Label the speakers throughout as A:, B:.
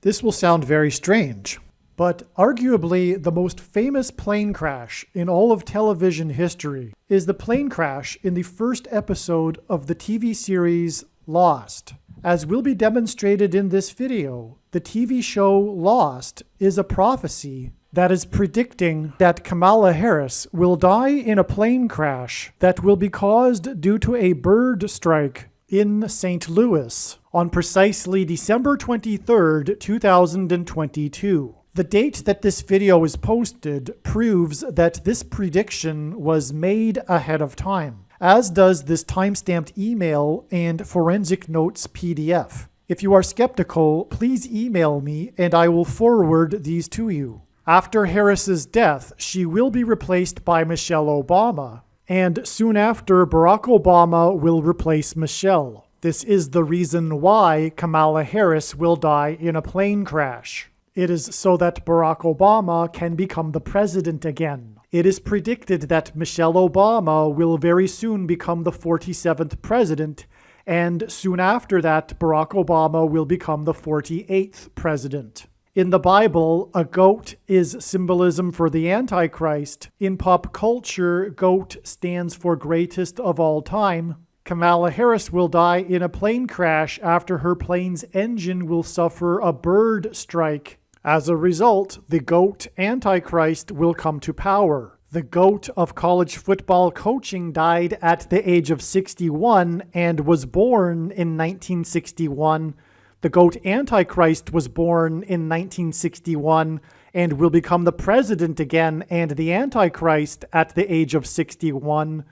A: This will sound very strange, but arguably the most famous plane crash in all of television history is the plane crash in the first episode of the TV series Lost. As will be demonstrated in this video, the TV show Lost is a prophecy that is predicting that Kamala Harris will die in a plane crash that will be caused due to a bird strike in St. Louis on precisely December 23rd, 2022. The date that this video is posted proves that this prediction was made ahead of time, as does this timestamped email and forensic notes PDF. If you are skeptical, please email me and I will forward these to you. After Harris's death, she will be replaced by Michelle Obama, and soon after, Barack Obama will replace Michelle. This is the reason why Kamala Harris will die in a plane crash. It is so that Barack Obama can become the president again. It is predicted that Michelle Obama will very soon become the 47th president, and soon after that, Barack Obama will become the 48th president. In the Bible, a goat is symbolism for the Antichrist. In pop culture, goat stands for greatest of all time. Kamala Harris will die in a plane crash after her plane's engine will suffer a bird strike. As a result, the GOAT Antichrist will come to power. The GOAT of college football coaching died at the age of 61 and was born in 1961. The GOAT Antichrist was born in 1961 and will become the president again and the Antichrist at the age of 61.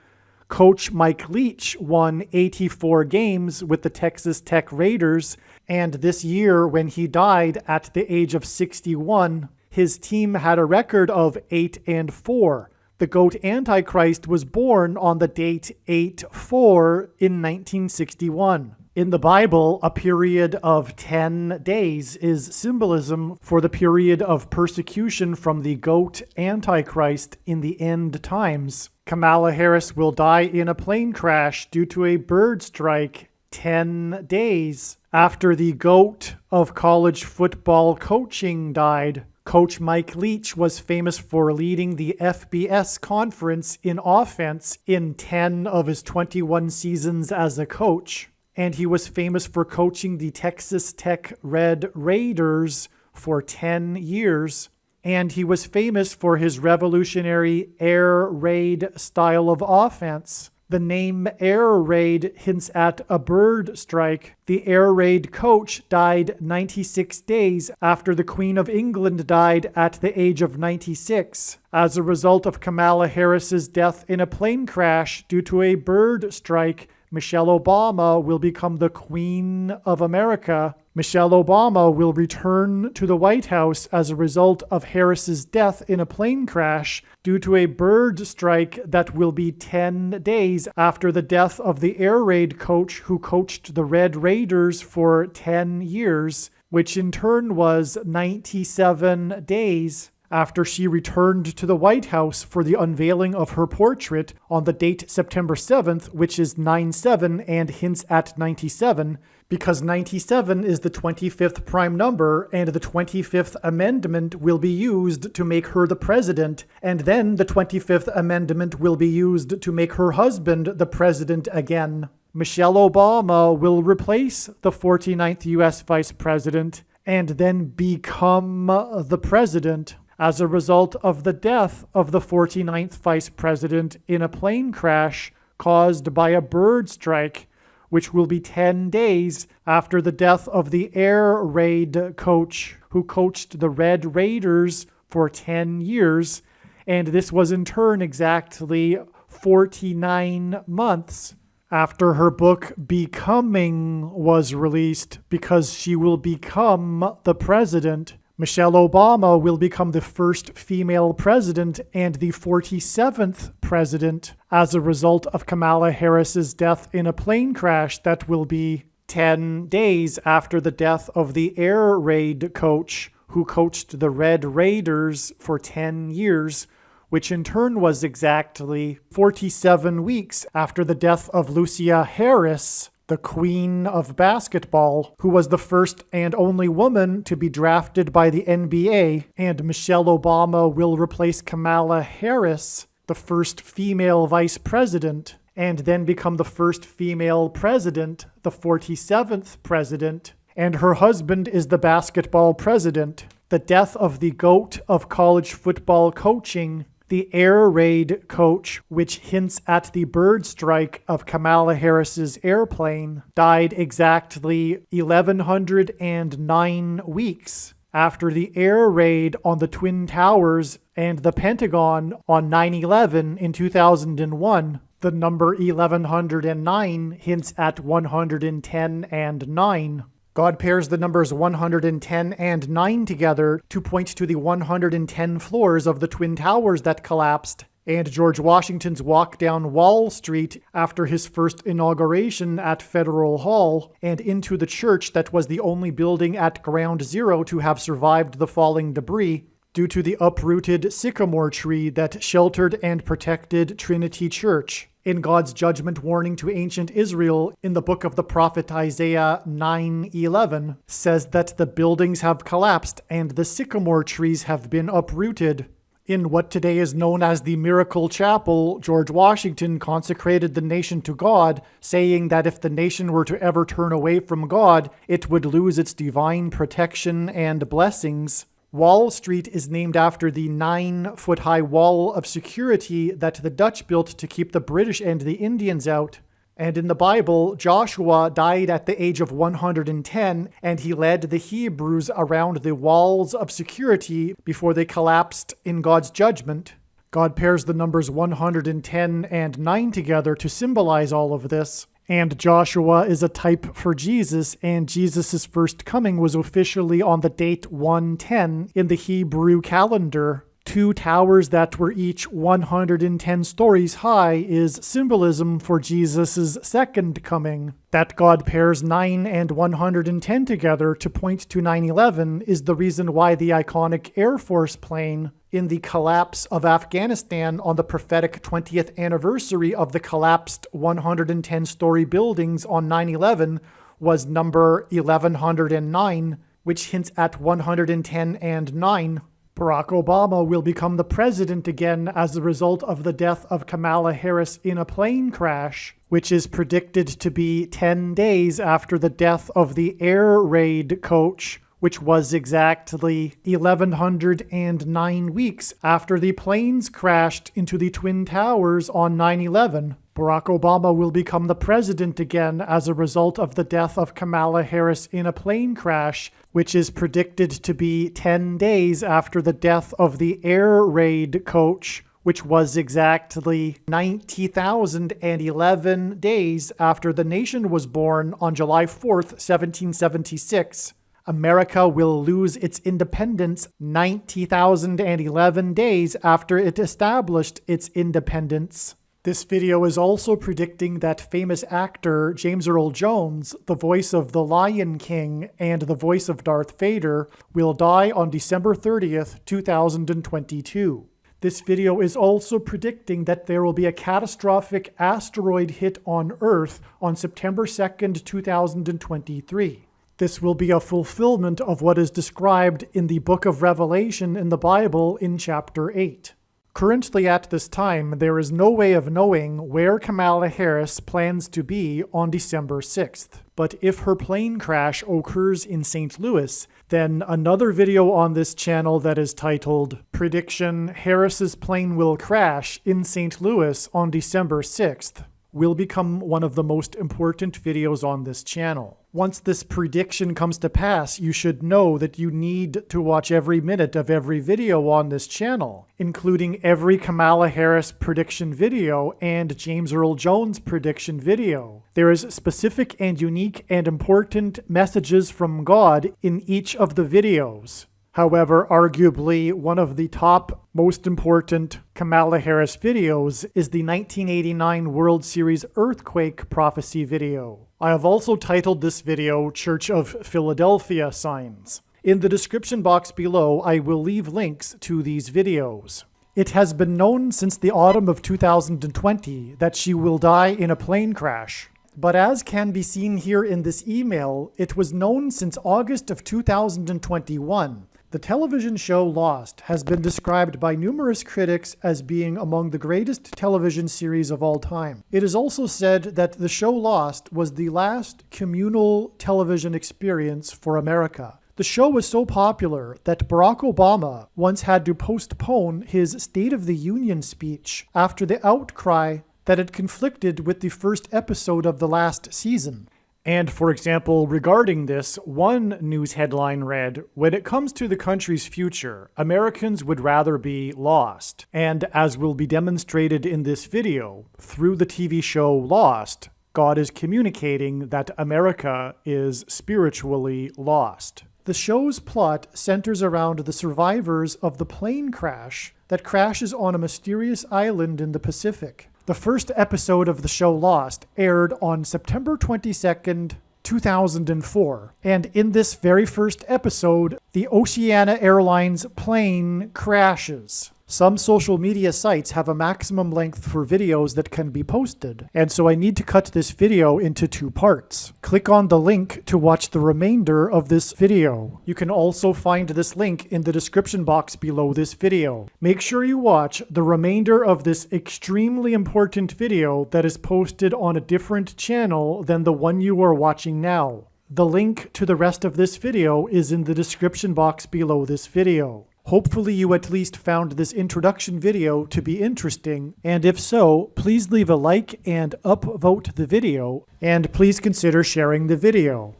A: Coach Mike Leach won 84 games with the Texas Tech Raiders, and this year when he died at the age of 61, his team had a record of 8-4. The GOAT Antichrist was born on the date 8-4 in 1961. In the Bible, a period of 10 days is symbolism for the period of persecution from the GOAT Antichrist in the end times. Kamala Harris will die in a plane crash due to a bird strike 10 days after the GOAT of college football coaching died. Coach Mike Leach was famous for leading the FBS conference in offense in 10 of his 21 seasons as a coach. And he was famous for coaching the Texas Tech Red Raiders for 10 years. And he was famous for his revolutionary air raid style of offense. The name air raid hints at a bird strike. The air raid coach died 96 days after the Queen of England died at the age of 96, as a result of Kamala Harris's death in a plane crash due to a bird strike. Michelle Obama will become the Queen of America. Michelle Obama will return to the White House as a result of Harris's death in a plane crash due to a bird strike that will be 10 days after the death of the air raid coach who coached the Red Raiders for 10 years, which in turn was 97 days after she returned to the White House for the unveiling of her portrait on the date September 7th, which is 9/7 and hints at 97, because 97 is the 25th prime number, and the 25th Amendment will be used to make her the president, and then the 25th Amendment will be used to make her husband the president again. Michelle Obama will replace the 49th U.S. Vice President and then become the president as a result of the death of the 49th Vice President in a plane crash caused by a bird strike, which will be 10 days after the death of the air raid coach who coached the Red Raiders for 10 years, and this was in turn exactly 49 months after her book Becoming was released, because she will become the president. Michelle Obama will become the first female president and the 47th president as a result of Kamala Harris's death in a plane crash that will be 10 days after the death of the air raid coach who coached the Red Raiders for 10 years, which in turn was exactly 47 weeks after the death of Lucia Harris, the Queen of Basketball, who was the first and only woman to be drafted by the NBA, and Michelle Obama will replace Kamala Harris, the first female vice president, and then become the first female president, the 47th president, and her husband is the basketball president. The death of the GOAT of college football coaching, the air raid coach, which hints at the bird strike of Kamala Harris's airplane, died exactly 1,109 weeks after the air raid on the Twin Towers and the Pentagon on 9/11 in 2001. The number 1109 hints at 110 and 9. God pairs the numbers 110 and 9 together to point to the 110 floors of the Twin Towers that collapsed, and George Washington's walk down Wall Street after his first inauguration at Federal Hall, and into the church that was the only building at Ground Zero to have survived the falling debris, due to the uprooted sycamore tree that sheltered and protected Trinity Church. In God's judgment warning to ancient Israel in the book of the prophet Isaiah 9:11 says that the buildings have collapsed and the sycamore trees have been uprooted. In what today is known as the Miracle Chapel, George Washington consecrated the nation to God, saying that if the nation were to ever turn away from God, it would lose its divine protection and blessings. Wall Street is named after the 9-foot-high wall of security that the Dutch built to keep the British and the Indians out. And in the Bible, Joshua died at the age of 110, and he led the Hebrews around the walls of security before they collapsed in God's judgment. God pairs the numbers 110 and 9 together to symbolize all of this. And Joshua is a type for Jesus, and Jesus' first coming was officially on the date 110 in the Hebrew calendar. 2 towers that were each 110 stories high is symbolism for Jesus' second coming. That God pairs 9 and 110 together to point to 9/11 is the reason why the iconic Air Force plane in the collapse of Afghanistan on the prophetic 20th anniversary of the collapsed 110-story buildings on 9/11 was number 1109, which hints at 110 and 9. Barack Obama will become the president again as a result of the death of Kamala Harris in a plane crash, which is predicted to be 10 days after the death of the air raid coach, which was exactly 1,109 weeks after the planes crashed into the Twin Towers on 9/11. Barack Obama will become the president again as a result of the death of Kamala Harris in a plane crash, which is predicted to be 10 days after the death of the air raid coach, which was exactly 90,011 days after the nation was born on July 4th, 1776. America will lose its independence 90,011 days after it established its independence. This video is also predicting that famous actor James Earl Jones, the voice of the Lion King and the voice of Darth Vader, will die on December 30th, 2022. This video is also predicting that there will be a catastrophic asteroid hit on Earth on September 2nd, 2023. This will be a fulfillment of what is described in the book of Revelation in the Bible in chapter 8. Currently at this time, there is no way of knowing where Kamala Harris plans to be on December 6th. But if her plane crash occurs in St. Louis, then another video on this channel that is titled Prediction Harris's Plane Will Crash in St. Louis on December 6th will become one of the most important videos on this channel. Once this prediction comes to pass, you should know that you need to watch every minute of every video on this channel, including every Kamala Harris prediction video and James Earl Jones prediction video. There is specific and unique and important messages from God in each of the videos. However, arguably one of the top most important Kamala Harris videos is the 1989 World Series earthquake prophecy video. I have also titled this video Church of Philadelphia Signs. In the description box below, I will leave links to these videos. It has been known since the autumn of 2020 that she will die in a plane crash. But as can be seen here in this email, it was known since August of 2021. The television show Lost has been described by numerous critics as being among the greatest television series of all time. It is also said that the show Lost was the last communal television experience for America. The show was so popular that Barack Obama once had to postpone his State of the Union speech after the outcry that it conflicted with the first episode of the last season. And for example, regarding this, one news headline read, "When it comes to the country's future, Americans would rather be lost." And as will be demonstrated in this video, through the TV show Lost, God is communicating that America is spiritually lost. The show's plot centers around the survivors of the plane crash that crashes on a mysterious island in the Pacific. The first episode of the show Lost aired on September 22nd, 2004. And in this very first episode, the Oceania Airlines plane crashes. Some social media sites have a maximum length for videos that can be posted, and so I need to cut this video into 2 parts. Click on the link to watch the remainder of this video. You can also find this link in the description box below this video. Make sure you watch the remainder of this extremely important video that is posted on a different channel than the one you are watching now. The link to the rest of this video is in the description box below this video. Hopefully you at least found this introduction video to be interesting, and if so, please leave a like and upvote the video, and please consider sharing the video.